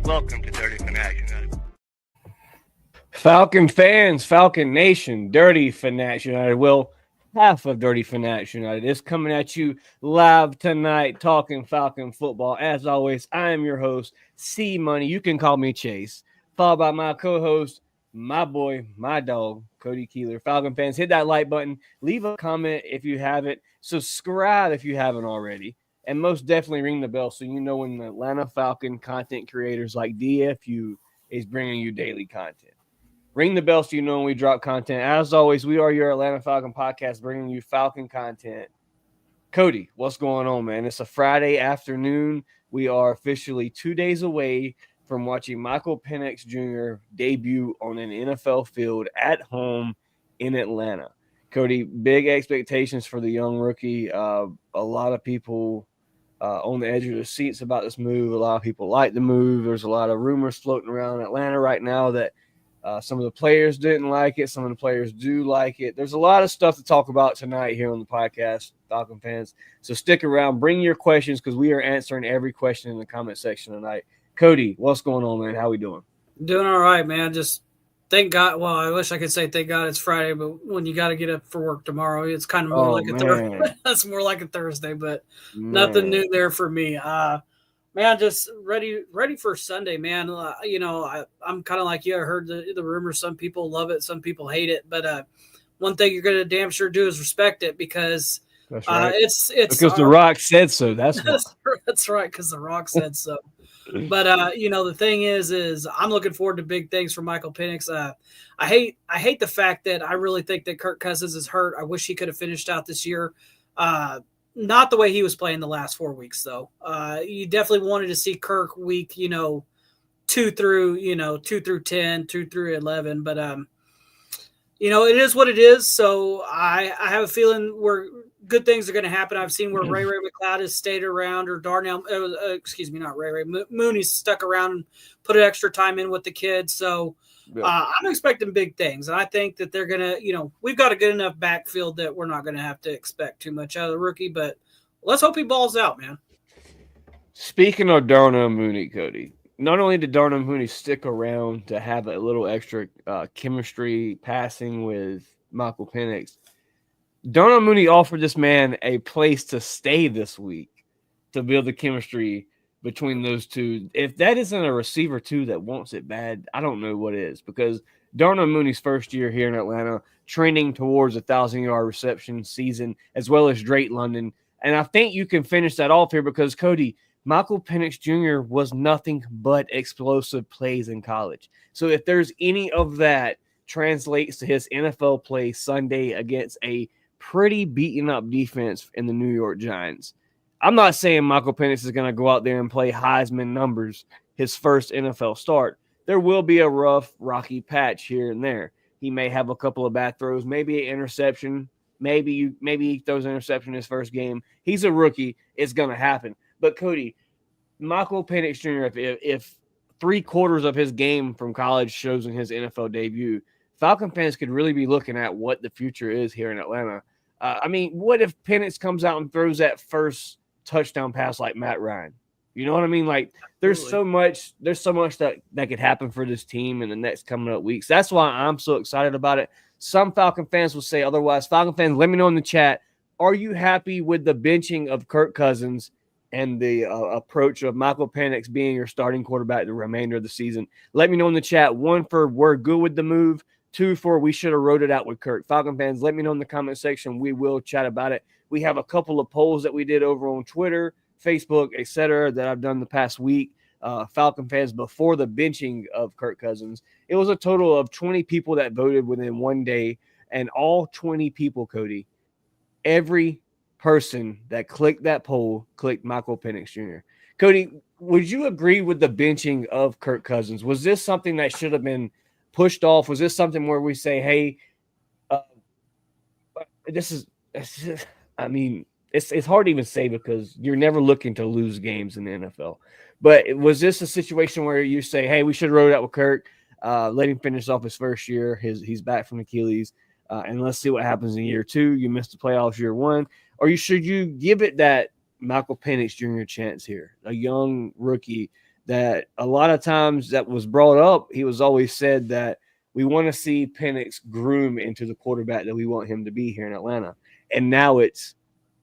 Welcome to Dirty Fanatics United. Falcon fans, Falcon Nation, Dirty Fanatics United. Well, half of Dirty Fanatics United is coming at you live tonight, talking Falcon football. As always, I am your host, C Money. You can call me Chase. Followed by my co-host, my boy, my dog, Cody Keeler. Falcon fans, hit that like button. Leave a comment if you haven't. Subscribe if you haven't already. And most definitely ring the bell so you know when the Atlanta Falcon content creators like DFU is bringing you daily content. Ring the bell so you know when we drop content. As always, we are your Atlanta Falcon podcast bringing you Falcon content. Cody, what's going on, man? It's a Friday afternoon. We are officially 2 days away from watching Michael Penix Jr. debut on an NFL field at home in Atlanta. Cody, big expectations for the young rookie. A lot of people on the edge of their seats about this move. A lot of people like the move. There's a lot of rumors floating around Atlanta right now that some of the players didn't like it. Some of the players do like it. There's a lot of stuff to talk about tonight here on the podcast, Falcon fans. So stick around. Bring your questions because we are answering every question in the comment section tonight. Cody, what's going on, man? How we doing? Doing all right, man. Just thank God. Well, I wish I could say thank God it's Friday, but when you got to get up for work tomorrow, it's kind of more like a Thursday. That's more like a Thursday, but nothing new there for me. Man, just ready for Sunday, man. I'm kind of like you. I heard the rumors. Some people love it, some people hate it. But one thing you're going to damn sure do is respect it because that's right. It's because The Rock said so. That's right, because The Rock said so. But the thing is I'm looking forward to big things for Michael Penix. I hate the fact that I really think that Kirk Cousins is hurt. I wish he could have finished out this year. Not the way he was playing the last 4 weeks, though. You definitely wanted to see Kirk week, 2 through 10, 2 through 11. But it is what it is. So I have a feeling good things are going to happen. I've seen where Ray McLeod has stayed around, or Darnell, not Ray. Mooney's stuck around and put an extra time in with the kids. So I'm expecting big things. And I think that they're going to, we've got a good enough backfield that we're not going to have to expect too much out of the rookie, but let's hope he balls out, man. Speaking of Darnell Mooney, Cody, not only did Darnell Mooney stick around to have a little extra chemistry passing with Michael Penix, Darnell Mooney offered this man a place to stay this week to build the chemistry between those two. If that isn't a receiver, too, that wants it bad, I don't know what is, because Darnell Mooney's first year here in Atlanta, trending towards 1,000-yard reception season, as well as Drake London. And I think you can finish that off here because, Cody, Michael Penix Jr. was nothing but explosive plays in college. So if there's any of that translates to his NFL play Sunday against a pretty beaten up defense in the New York Giants. I'm not saying Michael Penix is going to go out there and play Heisman numbers his first NFL start. There will be a rough, rocky patch here and there. He may have a couple of bad throws, maybe an interception. Maybe he throws an interception in his first game. He's a rookie. It's going to happen. But, Cody, Michael Penix Jr., if 3/4 of his game from college shows in his NFL debut, Falcon fans could really be looking at what the future is here in Atlanta. What if Penix comes out and throws that first touchdown pass like Matt Ryan? You know what I mean? Like, there's so much that could happen for this team in the next coming up weeks. That's why I'm so excited about it. Some Falcon fans will say otherwise. Falcon fans, let me know in the chat. Are you happy with the benching of Kirk Cousins and the approach of Michael Penix being your starting quarterback the remainder of the season? Let me know in the chat. 1 for we're good with the move. 2 for we should have wrote it out with Kirk. Falcon fans, let me know in the comment section. We will chat about it. We have a couple of polls that we did over on Twitter, Facebook, etc., that I've done the past week. Falcon fans before the benching of Kirk Cousins. It was a total of 20 people that voted within one day, and all 20 people, Cody, every person that clicked that poll clicked Michael Penix Jr. Cody, would you agree with the benching of Kirk Cousins? Was this something that should have been pushed off? Was this something where we say, hey, this is, I mean, it's hard to even say because you're never looking to lose games in the NFL. But was this a situation where you say, hey, we should have rode out with Kirk, let him finish off his first year, he's back from Achilles, and let's see what happens in year 2. You missed the playoffs year 1. Or should you give it that Michael Penix Jr. chance here, a young rookie that a lot of times that was brought up, he was always said that we want to see Penix groom into the quarterback that we want him to be here in Atlanta. And now it's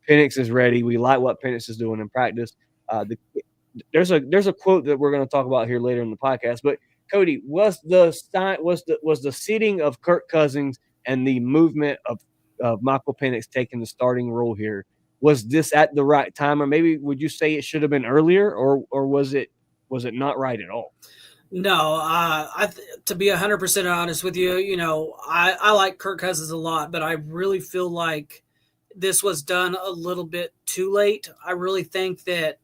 Penix is ready. We like what Penix is doing in practice. There's a quote that we're going to talk about here later in the podcast. But Cody, was the seating of Kirk Cousins and the movement of Michael Penix taking the starting role here, was this at the right time, or maybe would you say it should have been earlier, or was it not right at all? No, to be 100% honest with you, I like Kirk Cousins a lot, but I really feel like this was done a little bit too late. I really think that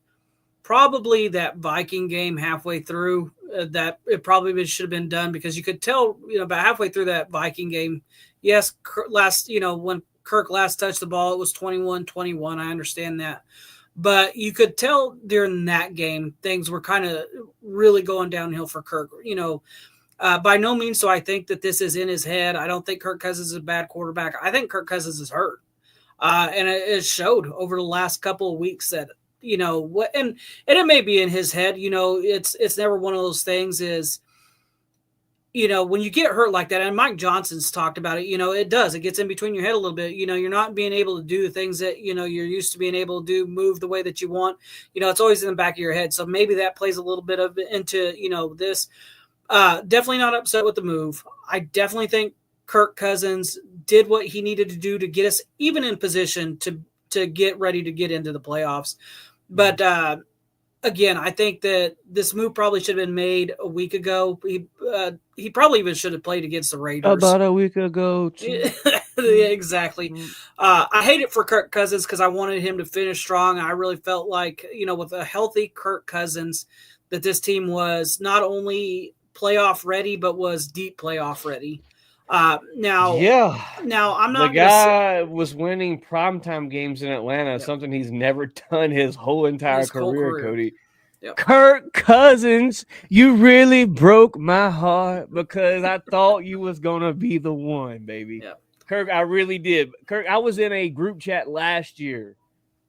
probably that Viking game halfway through, that it probably should have been done, because you could tell, about halfway through that Viking game, yes, when Kirk last touched the ball, it was 21-21. I understand that. But you could tell during that game, things were kind of really going downhill for Kirk. By no means do I think that this is in his head. I don't think Kirk Cousins is a bad quarterback. I think Kirk Cousins is hurt. And it showed over the last couple of weeks that, and it may be in his head, it's never one of those things is, when you get hurt like that, and Mike Johnson's talked about it, it gets in between your head a little bit. You're not being able to do the things that, you're used to being able to do, move the way that you want. It's always in the back of your head. So maybe that plays a little bit of it into, this. Definitely not upset with the move. I definitely think Kirk Cousins did what he needed to do to get us even in position to get ready to get into the playoffs. But, again, I think that this move probably should have been made a week ago. He probably even should have played against the Raiders. About a week ago. Yeah, exactly. I hate it for Kirk Cousins because I wanted him to finish strong. I really felt like, with a healthy Kirk Cousins, that this team was not only playoff ready, but was deep playoff ready. Now I'm not. The guy was winning primetime games in Atlanta, something he's never done his whole entire career, Cody. Yep. Kirk Cousins, you really broke my heart because I thought you was gonna be the one, baby. Yep. Kirk, I really did. Kirk, I was in a group chat last year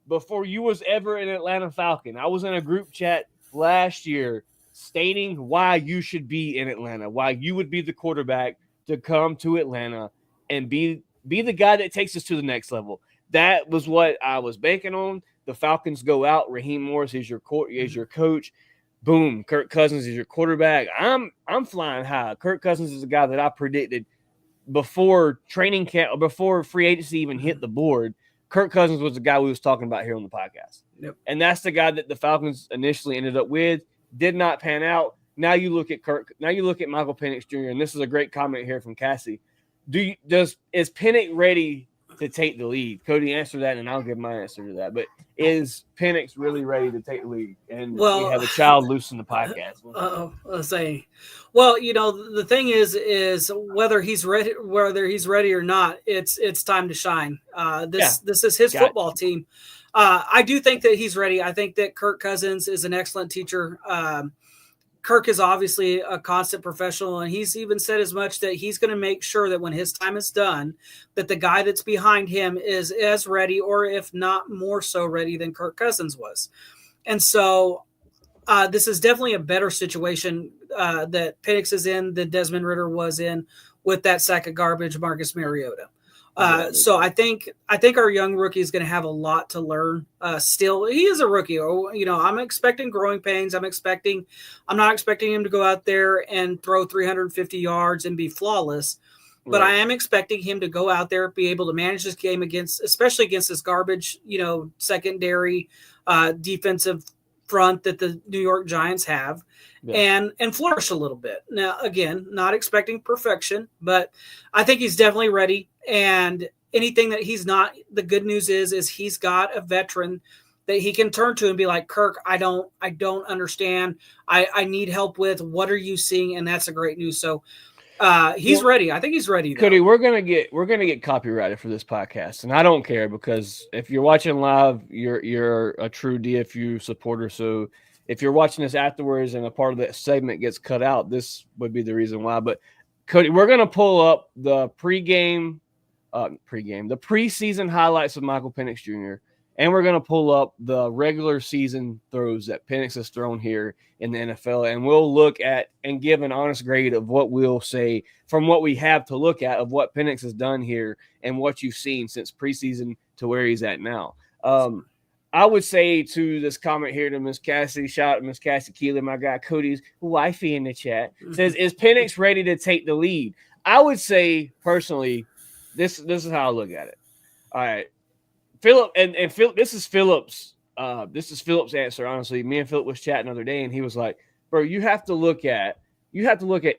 before you was ever an Atlanta Falcon. I was in a group chat last year stating why you should be in Atlanta, why you would be the quarterback to come to Atlanta and be the guy that takes us to the next level. That was what I was banking on. The Falcons go out. Raheem Morris is your coach. Boom. Kirk Cousins is your quarterback. I'm flying high. Kirk Cousins is a guy that I predicted before training camp or before free agency even hit the board. Kirk Cousins was the guy we was talking about here on the podcast. Yep. And that's the guy that the Falcons initially ended up with. Did not pan out. Now you look at Kirk. Now you look at Michael Penix Jr. And this is a great comment here from Cassie. Is Penix ready to take the lead? Cody, answer that, and I'll give my answer to that. But is Penix really ready to take the lead? And we have a child loose in the podcast. Let's say, the thing is whether he's ready or not, it's time to shine. This is his football team. I do think that he's ready. I think that Kirk Cousins is an excellent teacher. Kirk is obviously a constant professional, and he's even said as much that he's going to make sure that when his time is done, that the guy that's behind him is as ready, or if not more so ready than Kirk Cousins was. And so this is definitely a better situation that Penix is in than Desmond Ridder was in with that sack of garbage, Marcus Mariota. So I think our young rookie is going to have a lot to learn. Still, he is a rookie. I'm expecting growing pains. I'm not expecting him to go out there and throw 350 yards and be flawless. But I am expecting him to go out there, be able to manage this game especially against this garbage, secondary defensive front that the New York Giants have, Yeah. and flourish a little bit. Now, again, not expecting perfection, but I think he's definitely ready. And anything that he's not, the good news is he's got a veteran that he can turn to and be like, Kirk, I don't understand. I need help with. What are you seeing? And that's a great news. So he's ready. I think he's ready, though. Cody, we're gonna get copyrighted for this podcast, and I don't care, because if you're watching live, you're a true DFU supporter. So if you're watching this afterwards and a part of that segment gets cut out, this would be the reason why. But Cody, we're gonna pull up the preseason highlights of Michael Penix Jr., and we're gonna pull up the regular season throws that Penix has thrown here in the NFL, and we'll look at and give an honest grade of what we'll say from what we have to look at of what Penix has done here and what you've seen since preseason to where he's at now. I would say to this comment here to Miss Cassie, shout out to Miss Cassie Keeler, my guy Cody's wifey in the chat, says, is Penix ready to take the lead? I would say personally, this is how I look at it. All right. Philip and Philip, this is Philip's answer. Honestly, me and Philip was chatting the other day, and he was like, "Bro, you have to look at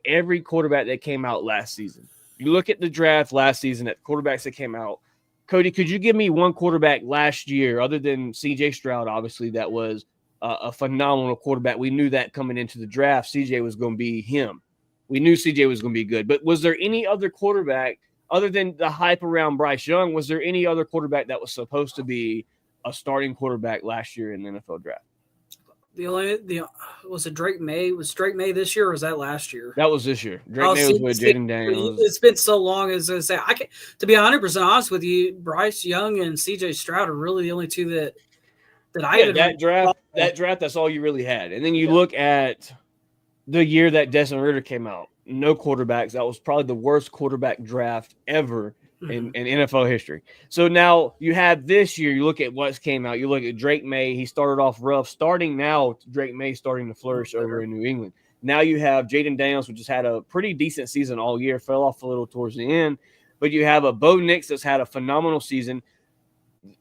every quarterback that came out last season. You look at the draft last season at quarterbacks that came out. Cody, could you give me one quarterback last year other than C.J. Stroud? Obviously, that was a phenomenal quarterback. We knew that coming into the draft, C.J. was going to be him. We knew C.J. was going to be good. But was there any other quarterback?" Other than the hype around Bryce Young, was there any other quarterback that was supposed to be a starting quarterback last year in the NFL draft? Was it Drake May? Was Drake May this year, or was that last year? That was this year. Drake May was with Jaden Daniels. It's been so long, as I say. To be 100% honest with you, Bryce Young and C.J. Stroud are really the only two that that draft. That's all you really had. And then you look at the year that Desmond Ridder came out. No quarterbacks. That was probably the worst quarterback draft ever in NFL history. So now you have this year, you look at what's came out. You look at Drake May. He started off rough. Starting now, Drake May starting to flourish over in New England. Now you have Jaden Daniels, who just had a pretty decent season all year, fell off a little towards the end. But you have a Bo Nix that's had a phenomenal season.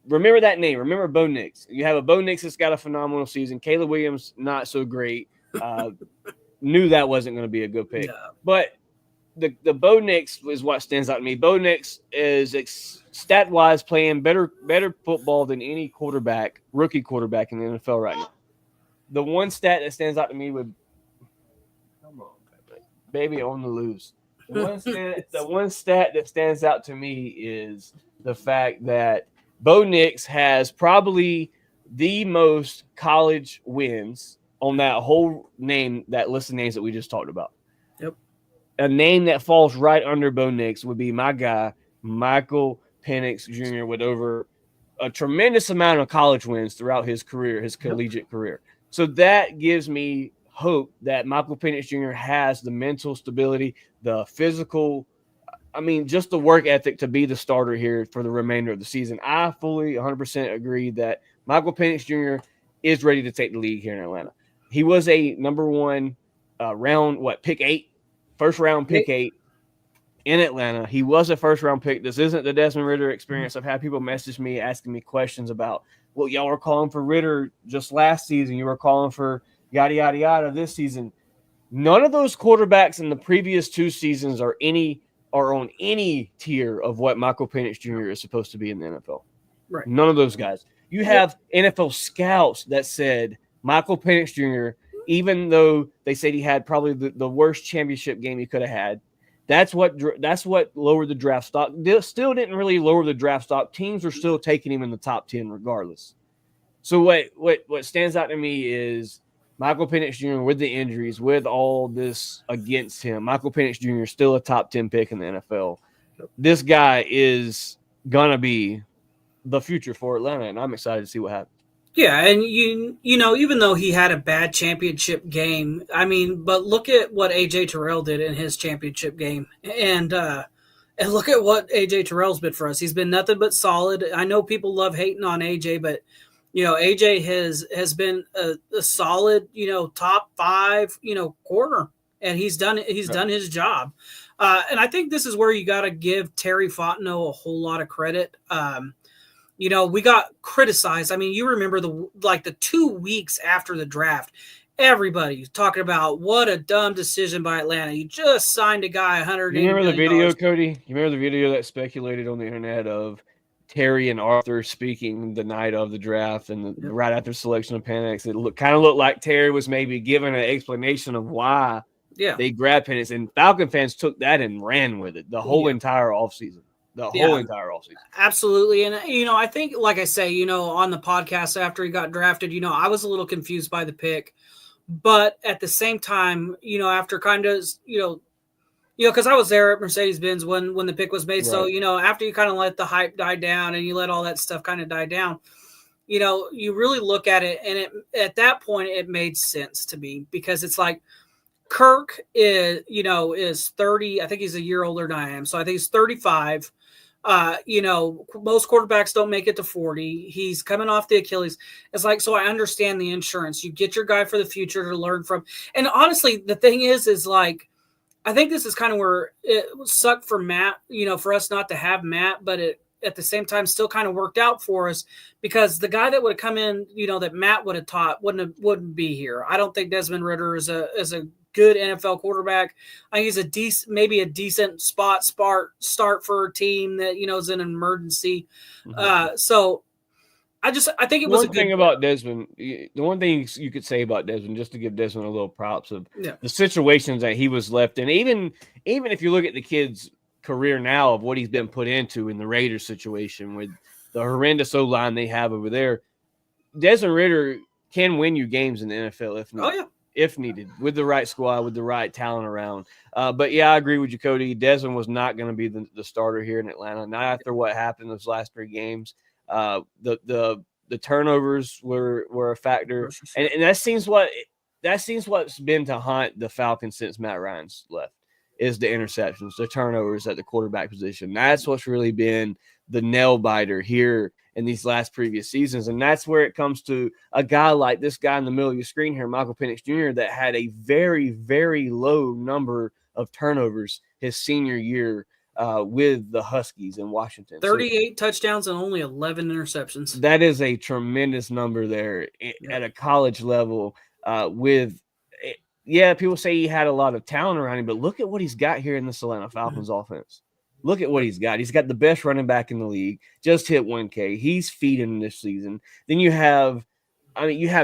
Remember that name. Remember Bo Nix. You have a Bo Nix that's got a phenomenal season. Caleb Williams, not so great. Knew that wasn't going to be a good pick. No. But the Bo Nix is what stands out to me. Bo Nix is stat-wise playing better football than any rookie quarterback in the NFL right now. The one stat that stands out to me would – come on, baby on the loose. The one stat that stands out to me is the fact that Bo Nix has probably the most college wins on that whole that list of names that we just talked about. Yep. A name that falls right under Bo Nix would be my guy, Michael Penix Jr., with over a tremendous amount of college wins throughout his career, his collegiate career. So that gives me hope that Michael Penix Jr. has the mental stability, the physical, just the work ethic to be the starter here for the remainder of the season. I fully 100% agree that Michael Penix Jr. is ready to take the lead here in Atlanta. He was a number one first round pick 8 in Atlanta. He was a first round pick. This isn't the Desmond Ridder experience. I've had people message me asking me questions about, well, y'all were calling for Ridder just last season. You were calling for yada, yada, yada this season. None of those quarterbacks in the previous 2 seasons are on any tier of what Michael Penix Jr. is supposed to be in the NFL. Right. None of those guys. You have NFL scouts that said Michael Penix Jr., even though they said he had probably the worst championship game he could have had, that's what lowered the draft stock. Still didn't really lower the draft stock. Teams are still taking him in the top 10 regardless. So what stands out to me is Michael Penix Jr. with the injuries, with all this against him, Michael Penix Jr. is still a top 10 pick in the NFL. This guy is going to be the future for Atlanta, and I'm excited to see what happens. Yeah, and you know, even though he had a bad championship game, but look at what A.J. Terrell did in his championship game, and look at what A.J. Terrell's been for us. He's been nothing but solid. I know people love hating on A.J., but A.J. has been a solid, top 5, corner, and he's done his job. And I think this is where you got to give Terry Fontenot a whole lot of credit. You know, we got criticized. I mean, you remember the 2 weeks after the draft, everybody's talking about what a dumb decision by Atlanta. You just signed a guy $180 You remember the million. video, Cody? You remember the video that speculated on the internet of Terry and Arthur speaking the night of the draft and right after selection of Penix? It kind of looked like Terry was maybe giving an explanation of why they grabbed Penix, and Falcon fans took that and ran with it the whole entire offseason. The whole entire offseason. Absolutely. And, you know, I think, like I say, you know, on the podcast after he got drafted, you know, I was a little confused by the pick. But at the same time, you know, after kind of, because I was there at Mercedes-Benz when the pick was made. Right. So, you know, after you kind of let the hype die down and you let all that stuff kind of die down, you know, you really look at it. And at that point, it made sense to me because it's like Kirk is 30. I think he's a year older than I am. So I think he's 35. You know, most quarterbacks don't make it to 40. He's coming off the Achilles. It's like, so I understand the insurance. You get your guy for the future to learn from. And honestly, the thing is like, I think this is kind of where it sucked for Matt, you know, for us not to have Matt, but it at the same time still kind of worked out for us because the guy that would have come in, you know, that Matt would have taught wouldn't be here. I don't think Desmond Ridder is a good NFL quarterback. I think he's maybe a decent start for a team that, you know, is in an emergency. Mm-hmm. So I think it was one thing about Desmond. The one thing you could say about Desmond, just to give Desmond a little props of the situations that he was left in, even if you look at the kid's career now of what he's been put into in the Raiders situation with the horrendous O-line they have over there, Desmond Ridder can win you games in the NFL if needed. Oh, yeah. If needed, with the right squad, with the right talent around. But, yeah, I agree with you, Cody. Desmond was not going to be the starter here in Atlanta, not after what happened those last 3 games. The turnovers were a factor. And that seems what's been to haunt the Falcons since Matt Ryan's left is the interceptions, the turnovers at the quarterback position. That's what's really been the nail biter here in these last previous seasons. And that's where it comes to a guy like this guy in the middle of your screen here, Michael Penix Jr., that had a very, very low number of turnovers his senior year with the Huskies in Washington. 38 touchdowns and only 11 interceptions. That is a tremendous number there at a college level people say he had a lot of talent around him, but look at what he's got here in this Atlanta Falcons offense. Look at what he's got. He's got the best running back in the league, just hit 1K. He's feeding this season. Then you have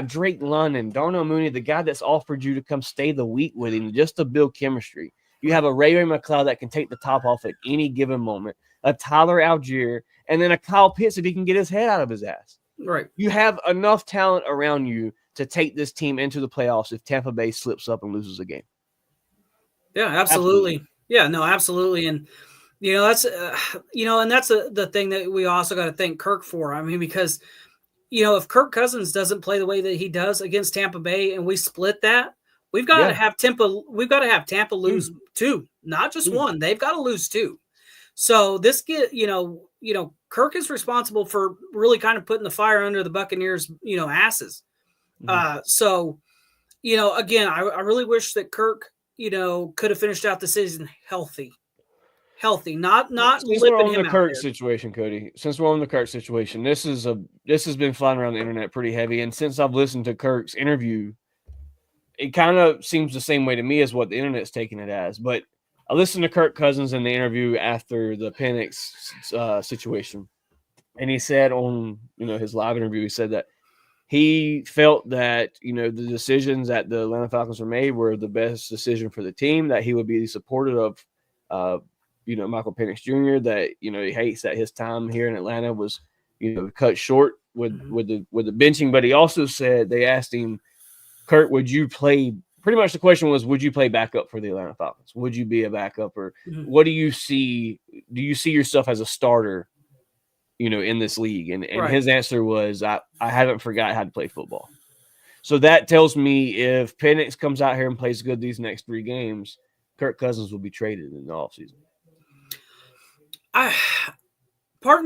Drake London, Darnell Mooney, the guy that's offered you to come stay the week with him just to build chemistry. You have a Ray McLeod that can take the top off at any given moment, a Tyler Algier, and then a Kyle Pitts if he can get his head out of his ass. Right. You have enough talent around you to take this team into the playoffs if Tampa Bay slips up and loses a game. Yeah, absolutely. Yeah, no, absolutely. And, you know, that's, and that's the thing that we also got to thank Kirk for. I mean, because, you know, if Kirk Cousins doesn't play the way that he does against Tampa Bay and we split that, we've got to have Tampa lose 2, not just 1. They've got to lose 2. So this Kirk is responsible for really kind of putting the fire under the Buccaneers, you know, asses. So, you know, again, I really wish that Kirk, you know, could have finished out the season healthy, not since we're on the Kirk situation, Cody. Since we're on the Kirk situation, this has been flying around the internet pretty heavy. And since I've listened to Kirk's interview, it kind of seems the same way to me as what the internet's taking it as. But I listened to Kirk Cousins in the interview after the Penix situation, and he said on, you know, his live interview, he said that he felt that, you know, the decisions that the Atlanta Falcons were made were the best decision for the team, that he would be supportive of, you know, Michael Penix Jr., that, you know, he hates that his time here in Atlanta was, you know, cut short with the benching. But he also said, they asked him, Kurt, would you play? Pretty much the question was, would you play backup for the Atlanta Falcons? Would you be a backup, or what do you see? Do you see yourself as a starter, you know, in this league? And his answer was, I haven't forgot how to play football. So that tells me if Penix comes out here and plays good these next 3 games, Kirk Cousins will be traded in the offseason. Part of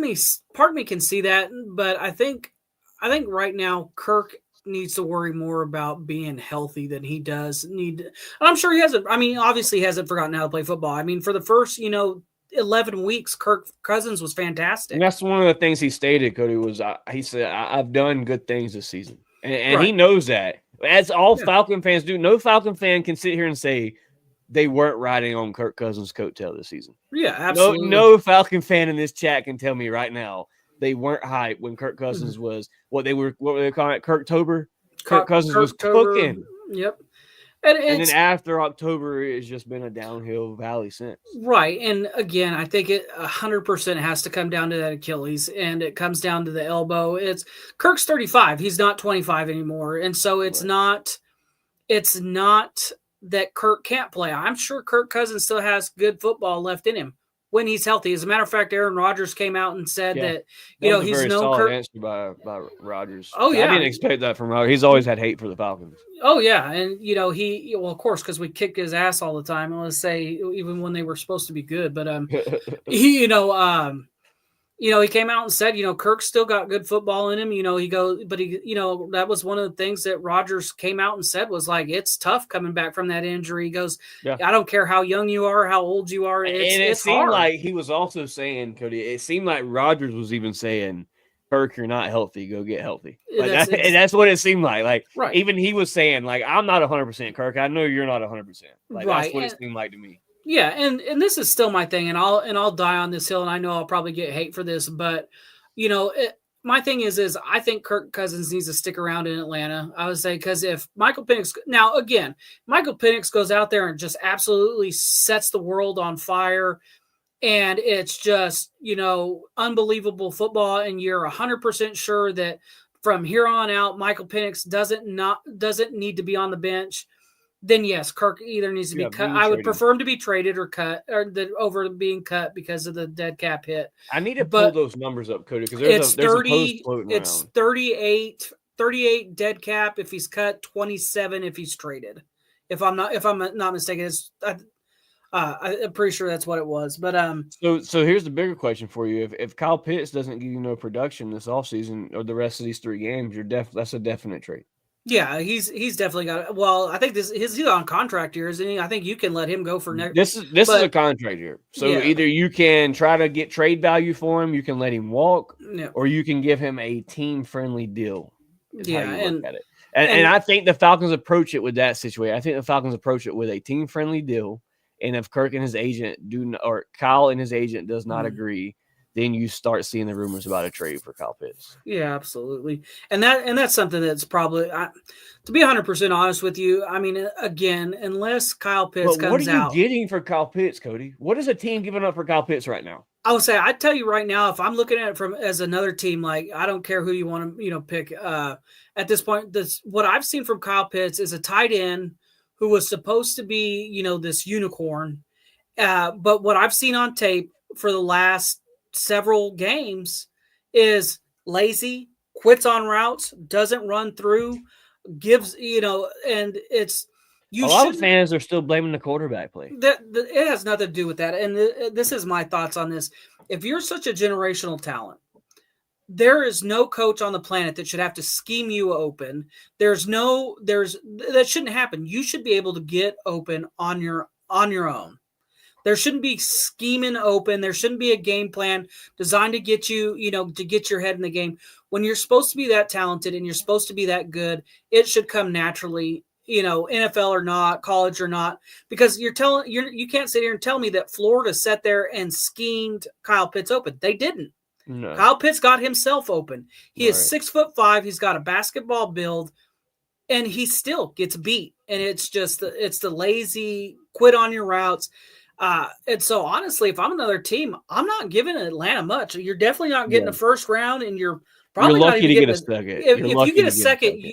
me can see that, but I think right now Kirk needs to worry more about being healthy than he does need. I'm sure he hasn't. I mean, obviously he hasn't forgotten how to play football. I mean, for the first, you know, 11 weeks, Kirk Cousins was fantastic. And that's one of the things he stated, Cody, was he said, I've done good things this season. And he Right. knows that. As all Yeah. Falcon fans do, no Falcon fan can sit here and say they weren't riding on Kirk Cousins' coattail this season. Yeah, absolutely. No Falcon fan in this chat can tell me right now they weren't hyped when Kirk Cousins was what were they calling it? Kirktober? Kirk Cousins was cooking. Yep. And then after October, it's just been a downhill valley since. Right. And again, I think it 100% has to come down to that Achilles, and it comes down to the elbow. It's Kirk's 35. He's not 25 anymore. And so it's not that Kirk can't play. I'm sure Kirk Cousins still has good football left in him when he's healthy. As a matter of fact, Aaron Rodgers came out and said that he's no Kirk answer by Rodgers. Oh yeah, I didn't expect that from Rodgers. He's always had hate for the Falcons. Oh yeah, and of course, because we kick his ass all the time. Let's say even when they were supposed to be good, but he came out and said, Kirk's still got good football in him. That was one of the things that Rodgers came out and said was like, it's tough coming back from that injury. He goes, I don't care how young you are, how old you are. It seemed hard. like he was also saying, Cody, it seemed like Rodgers was even saying, Kirk, you're not healthy. Go get healthy. Like and that's what it seemed like. Like, right. Even he was saying, like, I'm not 100%, Kirk. I know you're not 100%. Like, right. That's what it seemed like to me. Yeah, and this is still my thing, and I'll die on this hill, and I know I'll probably get hate for this, but my thing is I think Kirk Cousins needs to stick around in Atlanta. I would say because if Michael Penix goes out there and just absolutely sets the world on fire, and it's just unbelievable football, and you're 100% sure that from here on out Michael Penix doesn't need to be on the bench. Then yes, Kirk either needs to be cut. I would prefer him to be traded or cut, over being cut because of the dead cap hit. I need to pull those numbers up, Cody, because there's a post floating around. It's 38 dead cap if he's cut, 27 if he's traded. If I'm not mistaken, I'm pretty sure that's what it was. But so here's the bigger question for you: If Kyle Pitts doesn't give you no production this offseason or the rest of these 3 games, that's a definite trade. Yeah, he's definitely got it. Well, I think he's on contract here, isn't he? I think you can let him go for next. This is a contract year, so either you can try to get trade value for him, you can let him walk, or you can give him a team friendly deal. And I think the Falcons approach it with that situation. I think the Falcons approach it with a team friendly deal, and if Kirk and his agent or Kyle and his agent does not agree, then you start seeing the rumors about a trade for Kyle Pitts. Yeah, absolutely. And that's something that's probably, to be 100% honest with you, I mean, again, unless Kyle Pitts comes out. What are you getting for Kyle Pitts, Cody? What is a team giving up for Kyle Pitts right now? I would say, I'd tell you right now, if I'm looking at it as another team, like, I don't care who you want to, pick. At this point, what I've seen from Kyle Pitts is a tight end who was supposed to be, this unicorn. But what I've seen on tape for the last several games is lazy, quits on routes, doesn't run through, gives, and it's a lot of fans are still blaming the quarterback play. It has nothing to do with that. And this is my thoughts on this. If you're such a generational talent, there is no coach on the planet that should have to scheme you open. That shouldn't happen. You should be able to get open on your own. There shouldn't be scheming open. There shouldn't be a game plan designed to get you, to get your head in the game. When you're supposed to be that talented and you're supposed to be that good, it should come naturally, NFL or not, college or not, because you can't sit here and tell me that Florida sat there and schemed Kyle Pitts open. They didn't. No. Kyle Pitts got himself open. He is 6'5". He's got a basketball build, and he still gets beat. And it's the lazy quit on your routes. And so honestly, if I'm another team, I'm not giving Atlanta much. You're definitely not getting a first round, and you're probably lucky not even to get a second. If you get a second,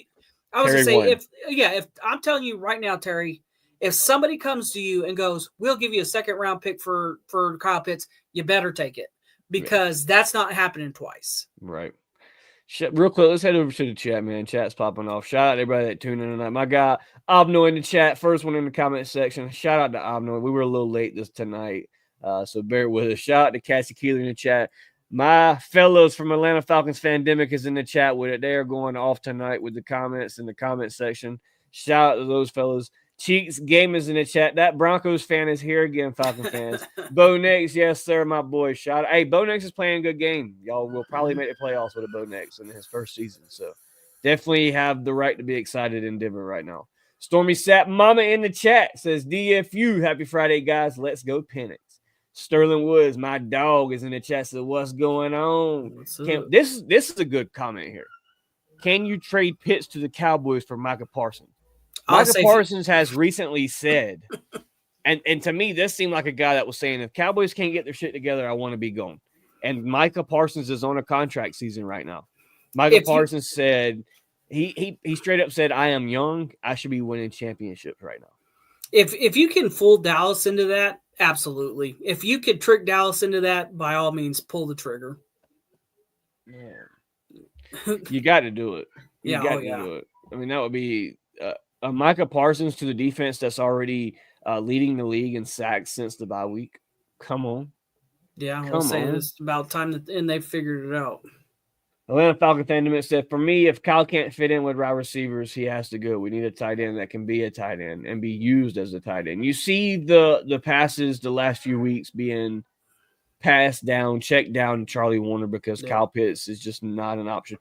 I was going to say, if I'm telling you right now, Terry, if somebody comes to you and goes, we'll give you a second round pick for Kyle Pitts, you better take it, because that's not happening twice. Right. Real quick, let's head over to the chat, man. Chat's popping off. Shout out to everybody that tuned in tonight. My guy, Obno, in the chat. First one in the comment section. Shout out to Obno. We were a little late tonight, so bear with us. Shout out to Cassie Keeler in the chat. My fellows from Atlanta Falcons Fandemic is in the chat with it. They are going off tonight with the comments in the comment section. Shout out to those fellows. Cheeks Gamers in the chat. That Broncos fan is here again, Falcon fans. Bo Nix, yes, sir, my boy. Shout out. Hey, Bo Nix is playing a good game. Y'all will probably make the playoffs with a Bo Nix in his first season. So definitely have the right to be excited in Denver right now. Stormy Sap Mama in the chat says, DFU, happy Friday, guys. Let's go Penix. Sterling Woods, my dog, is in the chat. So what's going on? This is a good comment here. Can you trade Pitts to the Cowboys for Micah Parsons? Micah Parsons has recently said, and to me, this seemed like a guy that was saying, if Cowboys can't get their shit together, I want to be gone. And Micah Parsons is on a contract season right now. Micah Parsons said, he straight up said, I am young. I should be winning championships right now. If you can fool Dallas into that, absolutely. If you could trick Dallas into that, by all means, pull the trigger. Yeah. You got to do it. You got to do it. I mean, that would be Micah Parsons to the defense that's already leading the league in sacks since the bye week. Come on. Yeah, I'll say it's about time and they figured it out. Atlanta Falcon Thunderman said, for me, if Kyle can't fit in with wide receivers, he has to go. We need a tight end that can be a tight end and be used as a tight end. You see the passes the last few weeks being passed down, checked down to Charlie Warner because Kyle Pitts is just not an option.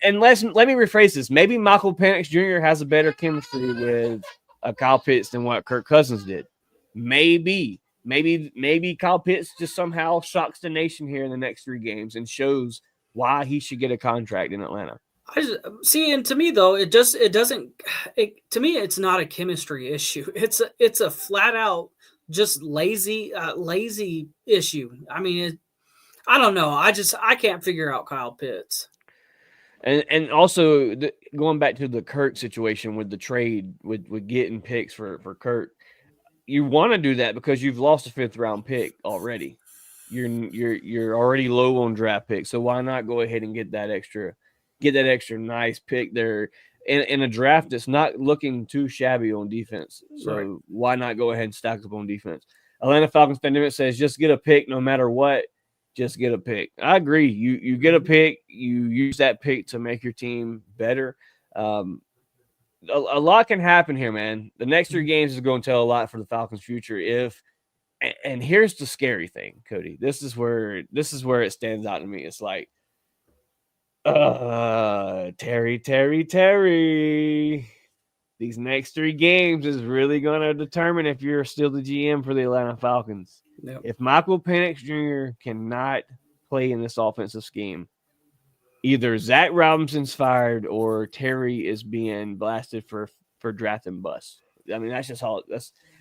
Let me rephrase this. Maybe Michael Penix Jr. has a better chemistry with Kyle Pitts than what Kirk Cousins did. Maybe Kyle Pitts just somehow shocks the nation here in the next 3 games and shows why he should get a contract in Atlanta. And to me though, to me, it's not a chemistry issue. It's a flat out just lazy issue. I mean, I don't know. I can't figure out Kyle Pitts. And also going back to the Kirk situation with the trade with getting picks for Kirk, you want to do that because you've lost a 5th round pick already. You're already low on draft picks, so why not go ahead and get that extra nice pick there in a draft that's not looking too shabby on defense. So why not go ahead and stack up on defense? Atlanta Falcons fan says, just get a pick no matter what. Just get a pick. I agree. You get a pick. You use that pick to make your team better. A lot can happen here, man. The next 3 games is going to tell a lot for the Falcons' future. And here's the scary thing, Cody. This is where it stands out to me. It's like, Terry. These next 3 games is really going to determine if you're still the GM for the Atlanta Falcons. Yep. If Michael Penix Jr. cannot play in this offensive scheme, either Zach Robinson's fired or Terry is being blasted for drafting bust. I mean, that's just how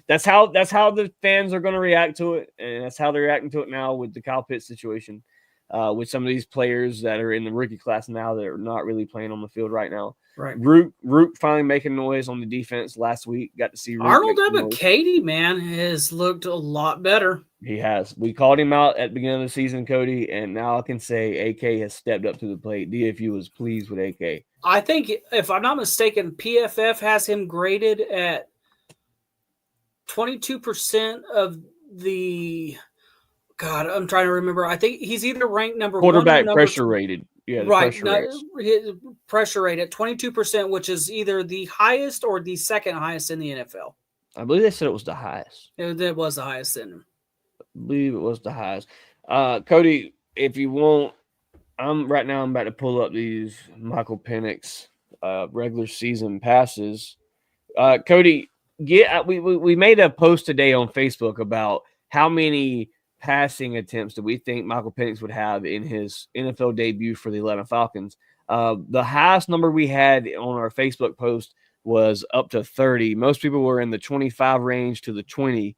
that's how the fans are going to react to it, and that's how they're reacting to it now with the Kyle Pitts situation. With some of these players that are in the rookie class now that are not really playing on the field right now. Right. Root finally making noise on the defense last week. Got to see Root Arnold Ebiketie, man, has looked a lot better. He has. We called him out at the beginning of the season, Cody, and now I can say AK has stepped up to the plate. DFU was pleased with AK. I think, if I'm not mistaken, PFF has him graded at 22% of the – God, I'm trying to remember. I think he's either ranked number quarterback 1 or pressure rated. Yeah, right. Pressure rate at 22%, which is either the highest or the second highest in the NFL. I believe they said it was the highest. It was the highest in him. I believe it was the highest. Cody, if you want, I'm about to pull up these Michael Penix regular season passes. Cody, we made a post today on Facebook about how many passing attempts that we think Michael Penix would have in his NFL debut for the Atlanta Falcons. The highest number we had on our Facebook post was up to 30. Most people were in the 25 range to the 20.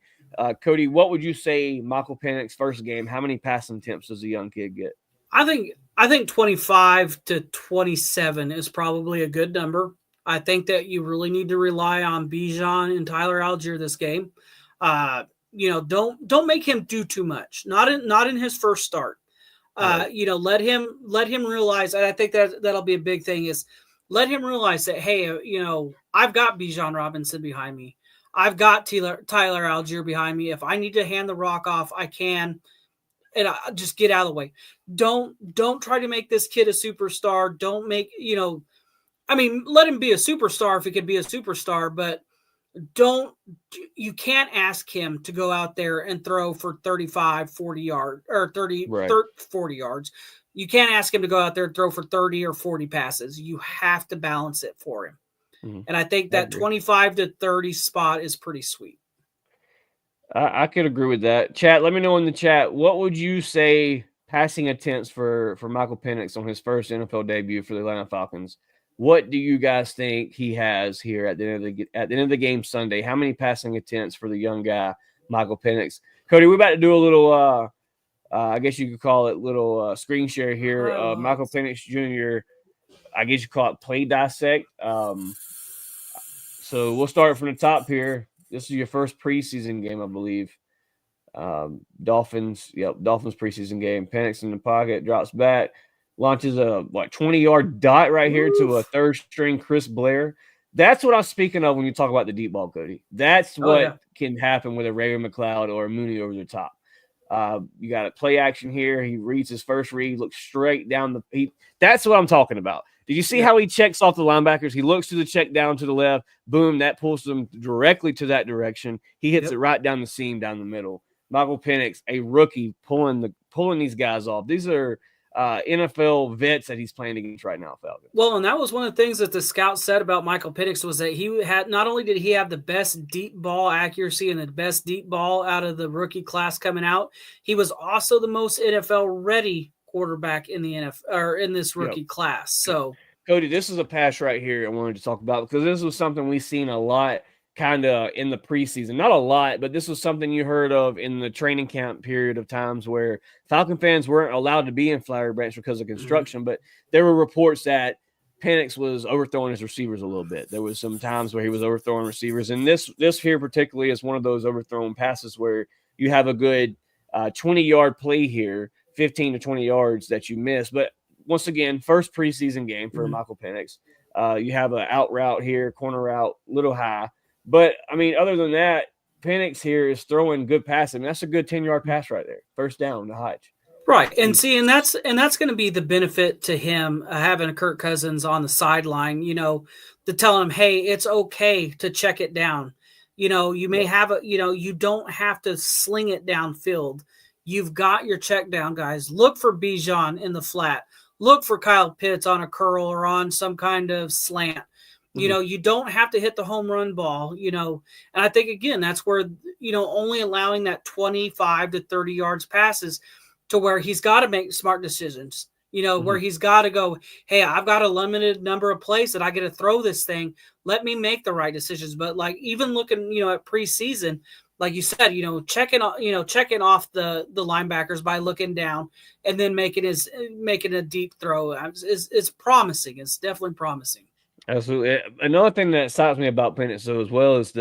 Cody, what would you say Michael Penix first game? How many passing attempts does a young kid get? I think 25 to 27 is probably a good number. I think that you really need to rely on Bijan and Tyler Algier this game. Don't make him do too much. Not in his first start. Right. Let him realize, and I think that'll be a big thing, is let him realize that, hey, I've got Bijan Robinson behind me. I've got Tyler Algier behind me. If I need to hand the rock off, I can, and I just get out of the way. Don't try to make this kid a superstar. Don't make, let him be a superstar if he could be a superstar, but you can't ask him to go out there and throw for 35, 40 yards or 30, Right. 30, 40 yards. You can't ask him to go out there and throw for 30 or 40 passes. You have to balance it for him. Mhm. And I think that 25 to 30 spot is pretty sweet. I could agree with that. Chat, let me know in the chat, what would you say passing attempts for Michael Penix on his first NFL debut for the Atlanta Falcons? What do you guys think he has here at the end of the game Sunday? How many passing attempts for the young guy, Michael Penix? Cody, we're about to do a little I guess you could call it little screen share here. Michael Penix Jr., I guess you call it play dissect. So we'll start from the top here. This is your first preseason game, I believe. Dolphins preseason game. Penix in the pocket, drops back, launches a 20-yard dot right here to a third string Chris Blair. That's what I'm speaking of when you talk about the deep ball, Cody. That's what can happen with a Ray McLeod or a Mooney over the top. You got a play action here. He reads his first read, looks straight down that's what I'm talking about. Did you see how he checks off the linebackers? He looks to the check down to the left. Boom, that pulls them directly to that direction. He hits it right down the seam down the middle. Michael Penix, a rookie, pulling these guys off. These are NFL vets that he's playing against right now, Falcons. Well, and that was one of the things that the scout said about Michael Penix was that he had not only did he have the best deep ball accuracy and the best deep ball out of the rookie class coming out, he was also the most NFL ready quarterback in the NFL or in this rookie class. So, Cody, this is a pass right here I wanted to talk about because this was something we've seen a lot kind of in the preseason. Not a lot, but this was something you heard of in the training camp period of times where Falcon fans weren't allowed to be in Flowery Branch because of construction, but there were reports that Penix was overthrowing his receivers a little bit. There was some times where he was overthrowing receivers, and this here particularly is one of those overthrown passes where you have a good 20-yard play here, 15 to 20 yards that you miss. But once again, first preseason game for Michael Penix. You have an out route here, corner route, little high. But, I mean, other than that, Penix here is throwing good passes. I mean, that's a good 10-yard pass right there. First down to Hodge. Right. And see, and that's going to be the benefit to him having a Kirk Cousins on the sideline, to tell him, hey, it's okay to check it down. You may have you don't have to sling it downfield. You've got your check down guys. Look for Bijan in the flat. Look for Kyle Pitts on a curl or on some kind of slant. You don't have to hit the home run ball, and I think, again, that's where, only allowing that 25 to 30 yards passes to where he's got to make smart decisions, where he's got to go, hey, I've got a limited number of plays that I get to throw this thing. Let me make the right decisions. But even looking, at preseason, like you said, checking off the linebackers by looking down and then making a deep throw is promising. It's definitely promising. Absolutely. Another thing that excites me about Penix so as well is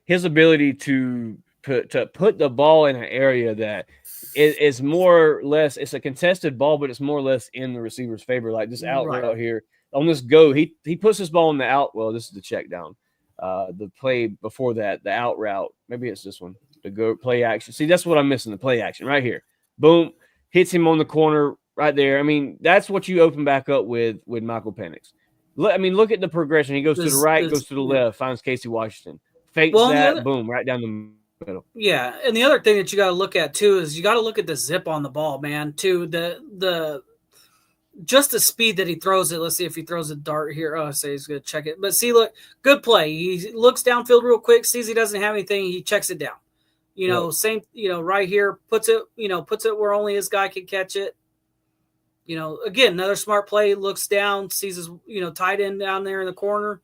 his ability to put the ball in an area that is more or less, it's a contested ball, but it's more or less in the receiver's favor. Like this out route here on this go, he puts his ball in the out. Well, this is the check down. The play before that, the out route. Maybe it's this one. The go play action. See, that's what I'm missing. The play action right here. Boom, hits him on the corner right there. I mean, that's what you open back up with Michael Penix. Look at the progression. He goes to the right, goes to the left, finds Casey Washington, fakes boom, right down the middle. Yeah, and the other thing that you got to look at too is you got to look at the zip on the ball, man. Too the just the speed that he throws it. Let's see if he throws a dart here. Oh, I say he's going to check it, but see, look, good play. He looks downfield real quick, sees he doesn't have anything, he checks it down. Same, right here, puts it where only his guy can catch it. Again, another smart play, looks down, sees his, tight end down there in the corner.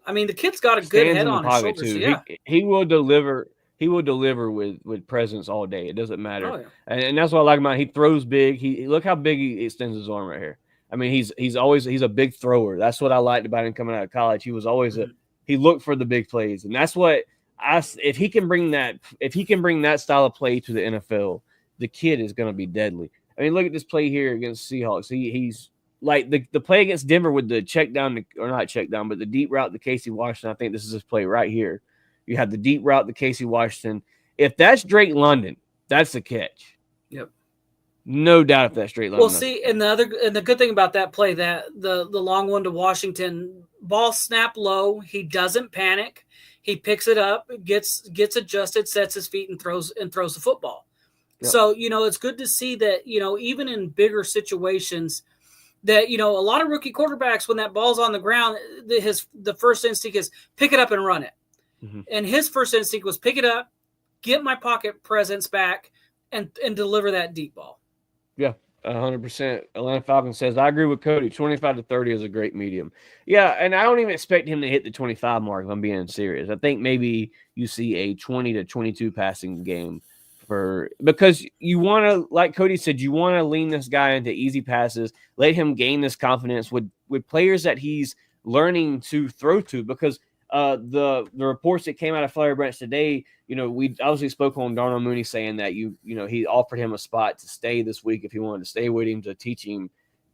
I mean, the kid's got a good head on his shoulders. Yeah. He will deliver. He will deliver with presence all day. It doesn't matter. Oh, yeah. And that's what I like about him. He throws big. Look how big he extends his arm right here. I mean, he's a big thrower. That's what I liked about him coming out of college. He was always he looked for the big plays. And that's what if he can bring that style of play to the NFL, the kid is going to be deadly. I mean, look at this play here against Seahawks. He's like the play against Denver with the check down, or not check down, but the deep route to Casey Washington. I think this is his play right here. You have the deep route to Casey Washington. If that's Drake London, that's the catch. Yep. No doubt if that's Drake London. Well, see, and the good thing about that play, that the long one to Washington, ball snap low. He doesn't panic. He picks it up, gets adjusted, sets his feet, and throws the football. Yep. So, it's good to see that, even in bigger situations that, a lot of rookie quarterbacks, when that ball's on the ground, the first instinct is pick it up and run it. Mm-hmm. And his first instinct was pick it up, get my pocket presence back, and deliver that deep ball. Yeah, 100%. Atlanta Falcons says, I agree with Cody. 25 to 30 is a great medium. Yeah, and I don't even expect him to hit the 25 mark if I'm being serious. I think maybe you see a 20 to 22 passing game because you want to, like Cody said, you want to lean this guy into easy passes, let him gain this confidence with players that he's learning to throw to, because the reports that came out of Flowery Branch today, we obviously spoke on Darnell Mooney saying that he offered him a spot to stay this week if he wanted to stay with him, to teach him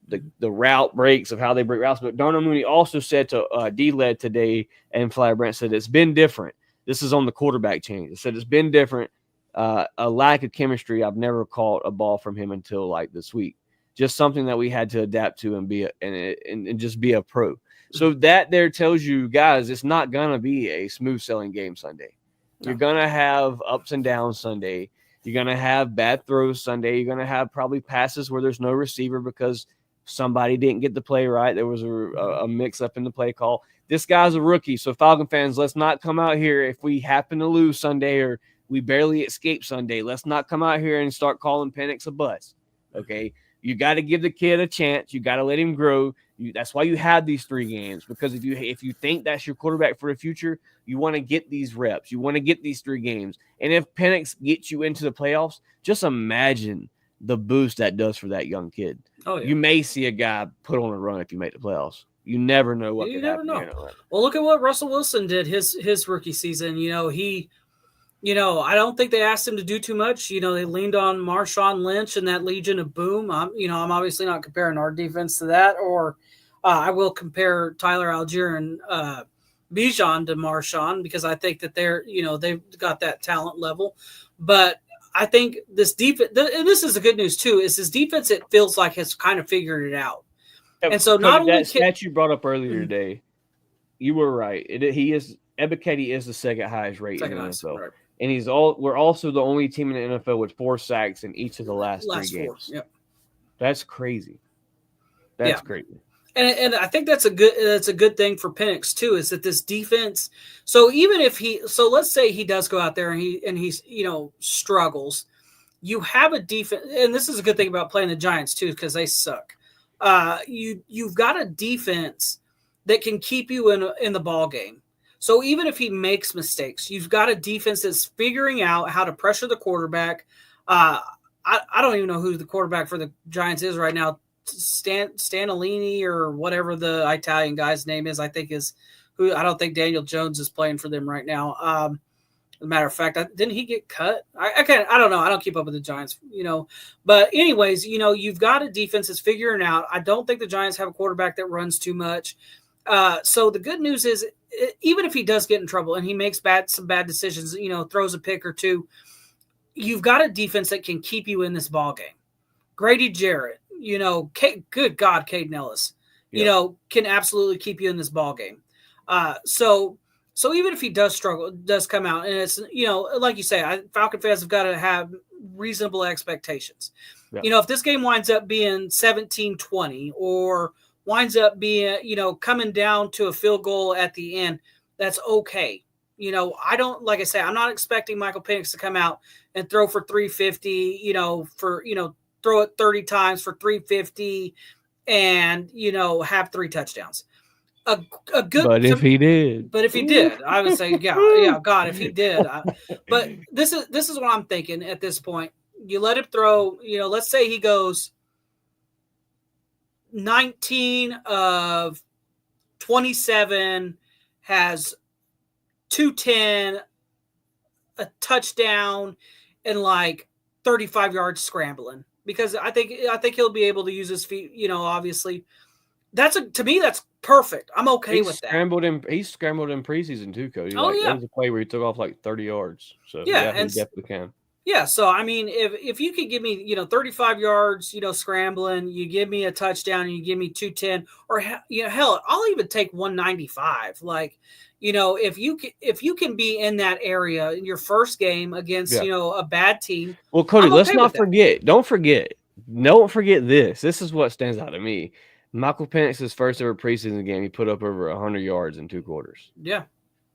the route breaks of how they break routes. But Darnell Mooney also said to D-Led today, and Flowery Branch said it's been different. This is on the quarterback change. It said it's been different. A lack of chemistry. I've never caught a ball from him until like this week. Just something that we had to adapt to and just be a pro. So that there tells you, guys, it's not going to be a smooth sailing game Sunday. No. You're going to have ups and downs Sunday. You're going to have bad throws Sunday. You're going to have probably passes where there's no receiver because somebody didn't get the play right. There was a mix-up in the play call. This guy's a rookie. So, Falcon fans, let's not come out here if we happen to lose Sunday or we barely escape Sunday. Let's not come out here and start calling Penix a bust, okay? You got to give the kid a chance. You got to let him grow. That's why you have these 3 games, because if you think that's your quarterback for the future, you want to get these reps. You want to get these 3 games. And if Penix gets you into the playoffs, just imagine the boost that does for that young kid. Oh, yeah. You may see a guy put on a run if you make the playoffs. You never know what could happen. Well, look at what Russell Wilson did his rookie season. I don't think they asked him to do too much. They leaned on Marshawn Lynch and that Legion of Boom. I'm obviously not comparing our defense to that, or I will compare Tyler Algier and Bijan to Marshawn, because I think that they've got that talent level. But I think this defense, and this is the good news too, is this defense, it feels like has kind of figured it out. And so not only that stat you brought up earlier today, you were right. Ebiketie is the second highest rate in the NFL. Right. And we're also the only team in the NFL with 4 sacks in each of the last 3 games. Yep. That's crazy. That's crazy. And I think that's a good thing for Penix too, is that this defense. So even if let's say he does go out there and he's struggles, you have a defense, and this is a good thing about playing the Giants too, because they suck. You've got a defense that can keep you in the ball game. So even if he makes mistakes, you've got a defense that's figuring out how to pressure the quarterback. I don't even know who the quarterback for the Giants is right now. Stanolini or whatever the Italian guy's name is, I think is who. I don't think Daniel Jones is playing for them right now. As a matter of fact, didn't he get cut? I don't know. I don't keep up with the Giants, But anyways, you've got a defense that's figuring out. I don't think the Giants have a quarterback that runs too much. So the good news is, even if he does get in trouble and he makes some bad decisions, throws a pick or 2, you've got a defense that can keep you in this ball game. Grady Jarrett, good God, Caden Ellis, can absolutely keep you in this ball game. So even if he does struggle, does come out, and it's, like you say, Falcon fans have got to have reasonable expectations. Yeah. If this game winds up being 17-20 or winds up being, coming down to a field goal at the end, that's okay. I don't, like I say, I'm not expecting Michael Penix to come out and throw for 350, throw it 30 times for 350 and, have 3 touchdowns. A good, but if he did, I would say, yeah, God, if he did. But this is what I'm thinking at this point. You let him throw, let's say he goes 19 of 27, has 210, a touchdown, and like 35 yards scrambling. Because I think he'll be able to use his feet. Obviously, to me that's perfect. I'm okay with that. He scrambled in preseason too, Cody. Oh, yeah. There was a play where he took off like 30 yards. So yeah, he definitely can. Yeah, so I mean, if you could give me 35 yards, scrambling, you give me a touchdown, and you give me 210, or hell, I'll even take 195. Like, if you can be in that area in your first game against a bad team. Well, Cody, let's not forget. Don't forget this. This is what stands out to me. Michael Penix's first ever preseason game, he put up over 100 yards in 2 quarters. Yeah.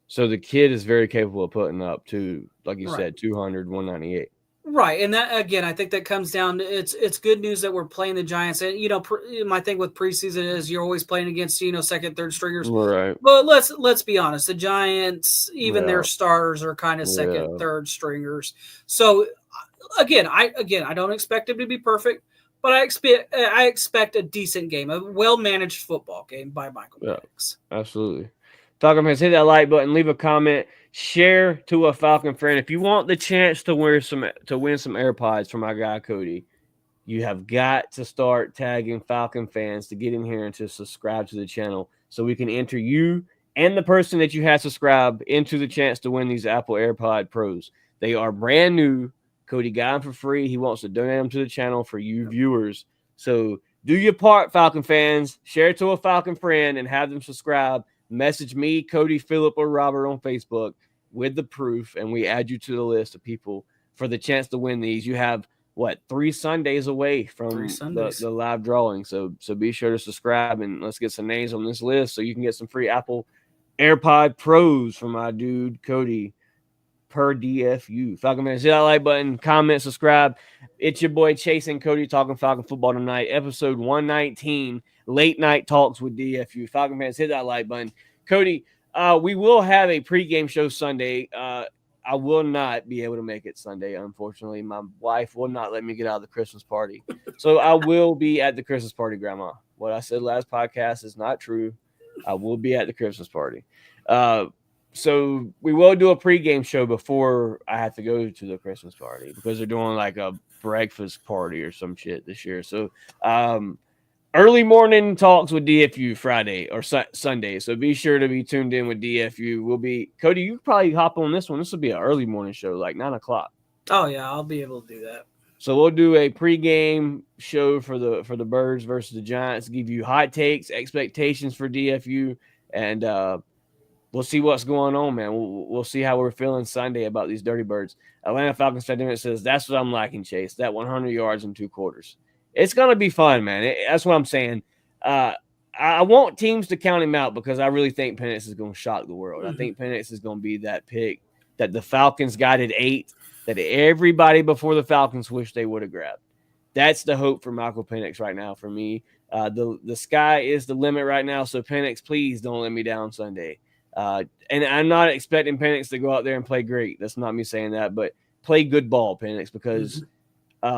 So the kid is very capable of putting up to, like you said, 200, 198. Right, and that again, I think that comes down to it's good news that we're playing the Giants. And my thing with preseason is you're always playing against second, third stringers. Right. But let's be honest, the Giants, even their starters are kind of second, third stringers. So again, I don't expect him to be perfect, but I expect a decent game, a well managed football game by Michael Penix. Absolutely. Falcon fans, hit that like button, leave a comment, share to a Falcon friend. If you want the chance to win some AirPods from my guy Cody, you have got to start tagging Falcon fans to get in here and to subscribe to the channel so we can enter you and the person that you have subscribed into the chance to win these Apple AirPod Pros. They are brand new. Cody got them for free. He wants to donate them to the channel for you viewers. So do your part, Falcon fans. Share it to a Falcon friend and have them subscribe. Message me, Cody, Phillip, or Robert on Facebook with the proof, and we add you to the list of people for the chance to win these. You have, 3 Sundays away from the live drawing. So be sure to subscribe, and let's get some names on this list so you can get some free Apple AirPod Pros from my dude, Cody, per DFU. Falcon fans, hit that like button, comment, subscribe. It's your boy Chasing Cody talking Falcon football tonight, episode 119. Late night talks with DFU. Falcon fans, hit that like button. Cody, we will have a pregame show Sunday. I will not be able to make it Sunday, unfortunately. My wife will not let me get out of the Christmas party. So I will be at the Christmas party, Grandma. What I said last podcast is not true. I will be at the Christmas party. So we will do a pregame show before I have to go to the Christmas party because they're doing like a breakfast party or some shit this year. So, early morning talks with DFU Friday or Sunday. So be sure to be tuned in with DFU. Cody, you probably hop on this one. This will be an early morning show, like 9 o'clock. Oh yeah, I'll be able to do that. So we'll do a pregame show for the Birds versus the Giants, give you hot takes, expectations for DFU, and we'll see what's going on, man. We'll see how we're feeling Sunday about these Dirty Birds. Atlanta Falcons fan says, that's what I'm lacking, Chase, that 100 yards in 2 quarters. It's going to be fun, man. That's what I'm saying. I want teams to count him out because I really think Penix is going to shock the world. I think Penix is going to be that pick that the Falcons got at 8, that everybody before the Falcons wish they would have grabbed. That's the hope for Michael Penix right now for me. The sky is the limit right now, so Penix, please don't let me down Sunday. And I'm not expecting Penix to go out there and play great. That's not me saying that, but play good ball, Penix, because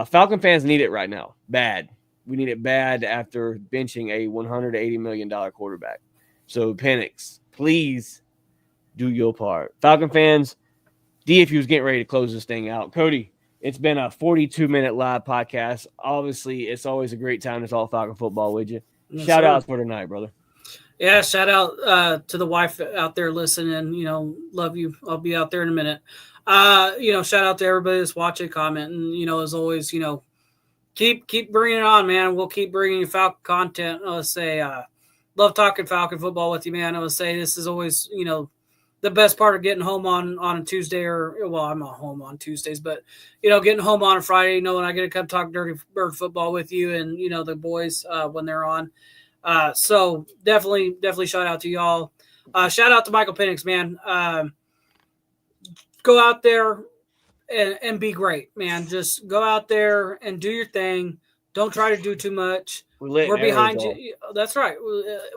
Falcon fans need it right now. Bad. We need it bad after benching a $180 million quarterback. So, Penix, please do your part. Falcon fans, DFU is getting ready to close this thing out. Cody, it's been a 42-minute live podcast. Obviously, it's always a great time to talk Falcon football with you. Yes, Shout outs for tonight, brother. Yeah, shout out to the wife out there listening. Love you. I'll be out there in a minute. Shout out to everybody that's watching, commenting. As always, keep bringing it on, man. We'll keep bringing you Falcon content. I would say, love talking Falcon football with you, man. I would say this is always, the best part of getting home on a Tuesday I'm not home on Tuesdays, but, getting home on a Friday, knowing I get to come talk Dirty Bird football with you and, the boys when they're on. So definitely shout out to y'all. Shout out to Michael Penix, man. Go out there and be great, man. Just go out there and do your thing. Don't try to do too much. We're behind you. That's right.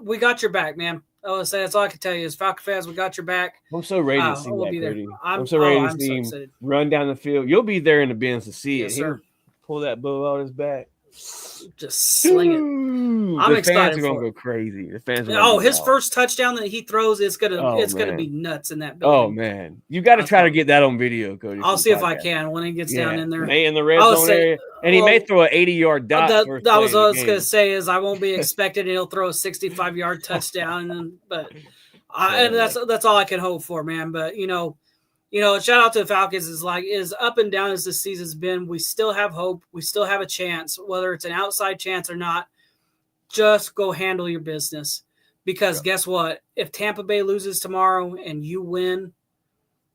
We got your back, man. I would say that's all I can tell you is Falcon fans, we got your back. I'm so ready to see that, Cody. I'm so ready to see him run down the field. You'll be there in the bins to see it. Sir. Pull that bow out his back. Just sling it. I'm excited. The fans are gonna go crazy. The fans. His first touchdown that he throws, it's gonna be nuts in that building. Oh man, you got to try to get that on video, Cody. I'll see if I can when he gets down in there. In the red zone area, and he may throw an 80-yard dot. That was what I was gonna say. Is I won't be expecting he'll throw a 65-yard touchdown, and that's all I can hope for, man. But shout out to the Falcons is up and down as this season's been. We still have hope. We still have a chance, whether it's an outside chance or not. Just go handle your business. Because guess what? If Tampa Bay loses tomorrow and you win,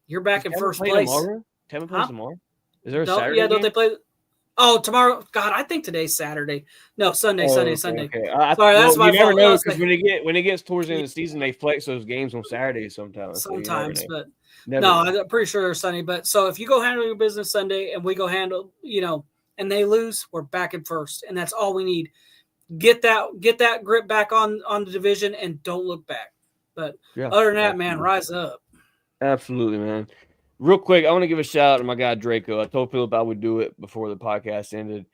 you're back in first place. Tomorrow? Tampa plays tomorrow? Is there a Don't, Saturday yeah, don't game? they play? Oh, tomorrow. God, I think today's Saturday. No, Sunday. Okay. Sorry, Well, that's my you never fault. know because when it gets towards the end of the season, they flex those games on Saturdays sometimes. Sometimes, so but never know. I'm pretty sure they're Sunday. But so if you go handle your business Sunday and we go handle, and they lose, we're back in first, and that's all we need. Get that grip back on the division and don't look back. But other than that, man, rise up. Absolutely, man. Real quick, I want to give a shout out to my guy Draco. I told Philip I would do it before the podcast ended.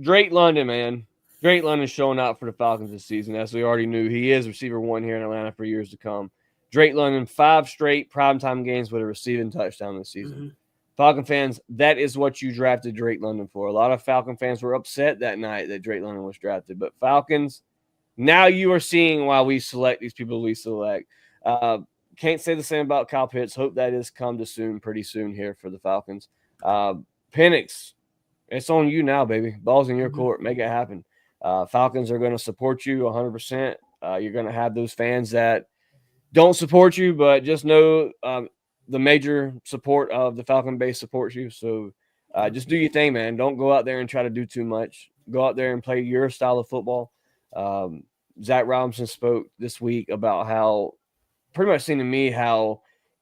Drake London, man. Drake London showing out for the Falcons this season. As we already knew, he is receiver one here in Atlanta for years to come. Drake London, 5 straight primetime games with a receiving touchdown this season. Mm-hmm. Falcon fans, that is what you drafted Drake London for. A lot of Falcon fans were upset that night that Drake London was drafted. But Falcons, now you are seeing why we select these people we select. Can't say the same about Kyle Pitts. Hope that is come to pretty soon here for the Falcons. Penix, it's on you now, baby. Ball's in your court. Make it happen. Falcons are going to support you 100%. You're going to have those fans that don't support you, but just know the major support of the Falcon base supports you. So just do your thing, man. Don't go out there and try to do too much. Go out there and play your style of football. Zach Robinson spoke this week about how pretty much seemed to me how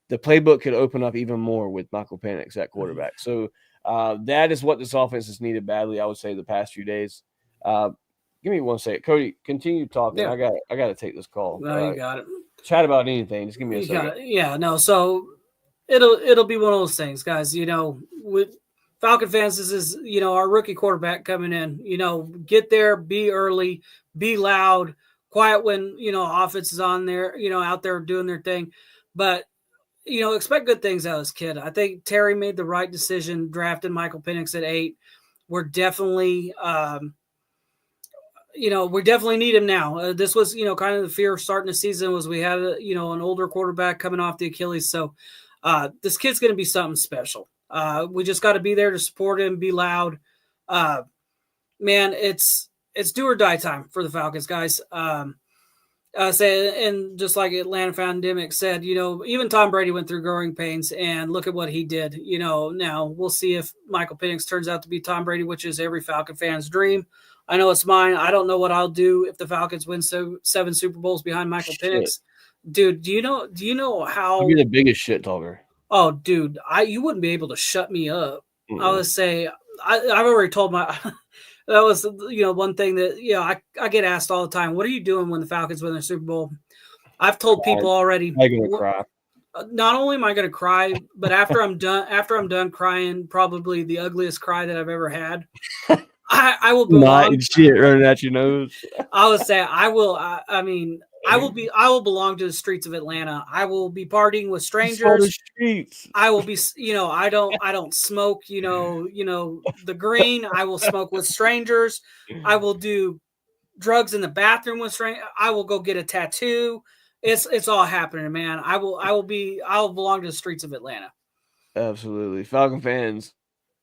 the playbook could open up even more with Michael Penix at quarterback. So that is what this offense has needed badly, I would say, the past few days. Give me 1 second. Cody, continue talking. Yeah. I got to take this call. No, you got it. Chat about anything. Just give me a second. Yeah, no. So it'll be one of those things, guys. With Falcon fans, this is our rookie quarterback coming in. Get there, be early, be loud, quiet when offense is on there. Out there doing their thing, but expect good things out of this kid. I think Terry made the right decision drafting Michael Penix at 8. We're definitely. We definitely need him now. This was, kind of the fear of starting the season was we had, an older quarterback coming off the Achilles. So this kid's going to be something special. We just got to be there to support him, be loud. Man, it's do or die time for the Falcons, guys. And just like Atlanta Pandemic said, even Tom Brady went through growing pains, and look at what he did. Now we'll see if Michael Penix turns out to be Tom Brady, which is every Falcon fan's dream. I know it's mine. I don't know what I'll do if the Falcons win 7 Super Bowls behind Michael Penix. Dude, do you know how you'd be the biggest shit talker? Oh, dude, you wouldn't be able to shut me up. Mm-hmm. I would say I've already told my that was one thing that I get asked all the time. What are you doing when the Falcons win their Super Bowl? I've told people already. I'm gonna cry. Not only am I gonna cry, but after I'm done crying, probably the ugliest cry that I've ever had. I will belong. Shit running at your nose. I would say I will. I will belong to the streets of Atlanta. I will be partying with strangers. I will be. I don't smoke. The green. I will smoke with strangers. I will do drugs in the bathroom with strangers. I will go get a tattoo. It's all happening, man. I will belong to the streets of Atlanta. Absolutely, Falcon fans.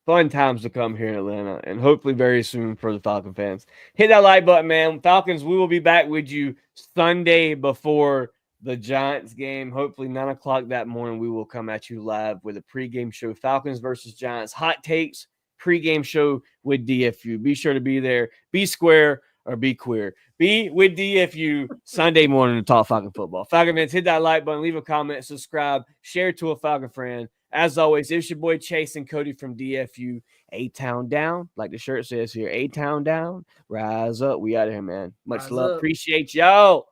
Fun times to come here in Atlanta, and hopefully very soon for the Falcon fans. Hit that like button, man. Falcons, we will be back with you Sunday before the Giants game. Hopefully 9 o'clock that morning, we will come at you live with a pregame show. Falcons versus Giants. Hot takes, pregame show with DFU. Be sure to be there. Be square or be queer. Be with DFU Sunday morning to talk Falcon football. Falcon fans, hit that like button, leave a comment, subscribe, share to a Falcon friend. As always, it's your boy Chase and Cody from DFU. A-Town down, like the shirt says here. A-Town down, rise up. We out of here, man. Much love. Appreciate y'all.